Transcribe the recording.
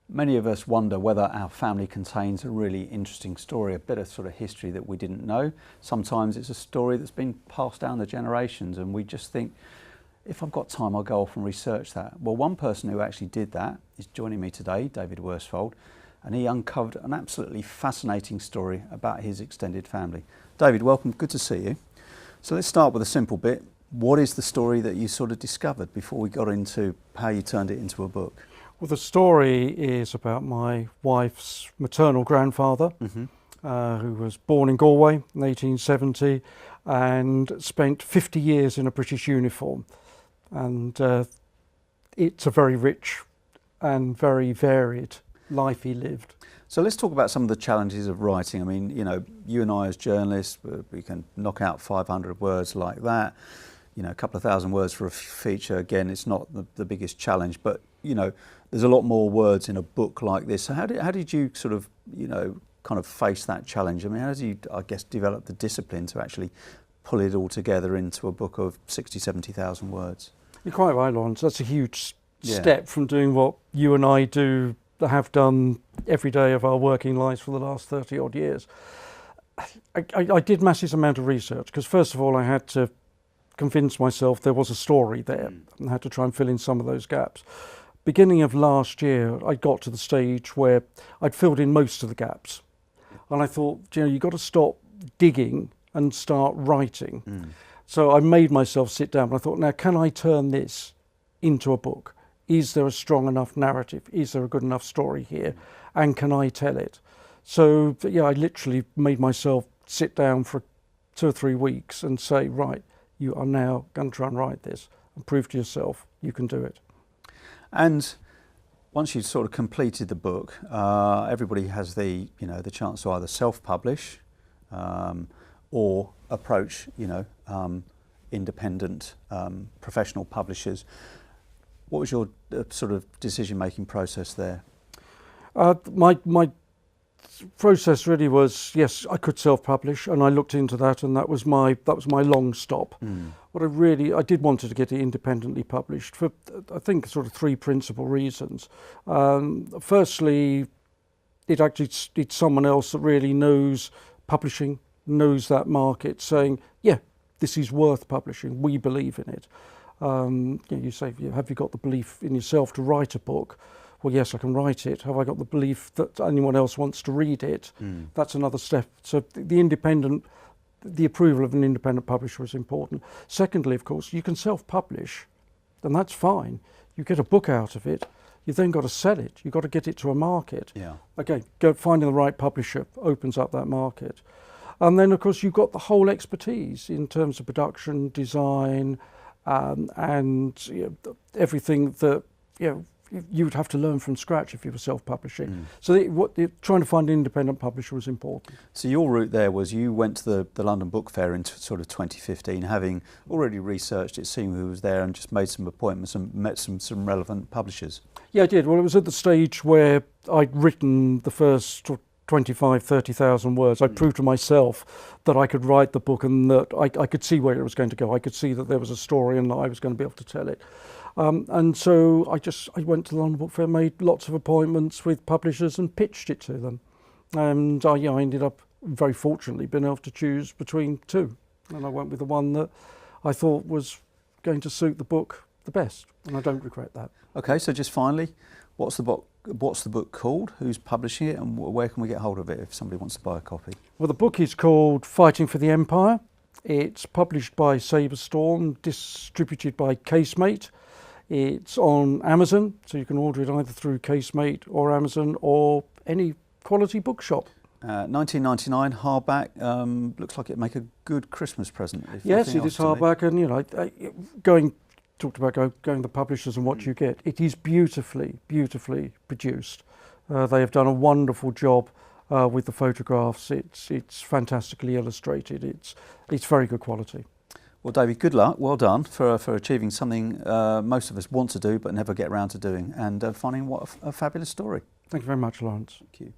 Many of us wonder whether our family contains a really interesting story, a bit of sort of history that we didn't know. Sometimes it's a story that's been passed down the generations and we just think, if I've got time, I'll go off and research that. Well, one person who actually did that is joining me today, David Worsfold, and he uncovered an absolutely fascinating story about his extended family. David, welcome, good to see you. So let's start with a simple bit. What is the story that you sort of discovered before we got into how you turned it into a book? Well, the story is about my wife's maternal grandfather, who was born in Galway in 1870 and spent 50 years in a British uniform. And it's a very rich and very varied life he lived. So let's talk about some of the challenges of writing. I mean, you know, you and I as journalists, we can knock out 500 words like that. You know, a couple of thousand words for a feature, again, it's not the biggest challenge, but, you know, there's a lot more words in a book like this. So how did you sort of, you know, kind of face that challenge? I mean, how did you, I guess, develop the discipline to actually pull it all together into a book of 60, 70,000 words? You're quite right, Lawrence. That's a huge step from doing what you and I have done every day of our working lives for the last 30 odd years. I did massive amount of research because, first of all, I had to convince myself there was a story there and had to try and fill in some of those gaps. Beginning of last year, I got to the stage where I'd filled in most of the gaps. And I thought, you know, you've got to stop digging and start writing. So I made myself sit down and I thought, now, can I turn this into a book? Is there a strong enough narrative? Is there a good enough story here? And can I tell it? So, yeah, I literally made myself sit down for 2 or 3 weeks and say, right, you are now going to try and write this and prove to yourself you can do it. And once you've sort of completed the book, everybody has the chance to either self-publish or approach, independent professional publishers. What was your sort of decision-making process there? My process really was, yes, I could self-publish, and I looked into that, and that was my long stop. What I did want to get it independently published for, I think, sort of 3 principal reasons. Firstly, it's someone else that really knows publishing, knows that market, saying, yeah, this is worth publishing. We believe in it. You say, have you got the belief in yourself to write a book? Well, yes, I can write it. Have I got the belief that anyone else wants to read it? That's another step. So the approval of an independent publisher is important. Secondly, of course, you can self-publish, and that's fine. You get a book out of it. You've then got to sell it. You've got to get it to a market. Okay, finding the right publisher opens up that market. And then, of course, you've got the whole expertise in terms of production, design, and everything that you would have to learn from scratch if you were self-publishing. So trying to find an independent publisher was important. So your route there was you went to the London Book Fair in sort of 2015, having already researched it, seen who was there, and just made some appointments and met some relevant publishers. Yeah, I did. Well, it was at the stage where I'd written the first 25, 30,000 words. I proved to myself that I could write the book and that I could see where it was going to go. I could see that there was a story and that I was going to be able to tell it. And so I went to the London Book Fair, made lots of appointments with publishers and pitched it to them. And I ended up, very fortunately, being able to choose between 2. And I went with the one that I thought was going to suit the book the best. And I don't regret that. Okay, so just finally, what's the book called? Who's publishing it, and where can we get hold of it if somebody wants to buy a copy? Well, the book is called Fighting for the Empire. It's published by Sabrestorm, distributed by Casemate. It's on Amazon, so you can order it either through Casemate or Amazon or any quality bookshop. 19.99 hardback. Looks like it'd make a good Christmas present. Yes, it is hardback, and talked about going to the publishers and what you get. It is beautifully produced. They have done a wonderful job with the photographs. It's fantastically illustrated. It's very good quality. Well, David, good luck. Well done for achieving something most of us want to do but never get around to doing, and finding what a fabulous story. Thank you very much, Lawrence. Thank you.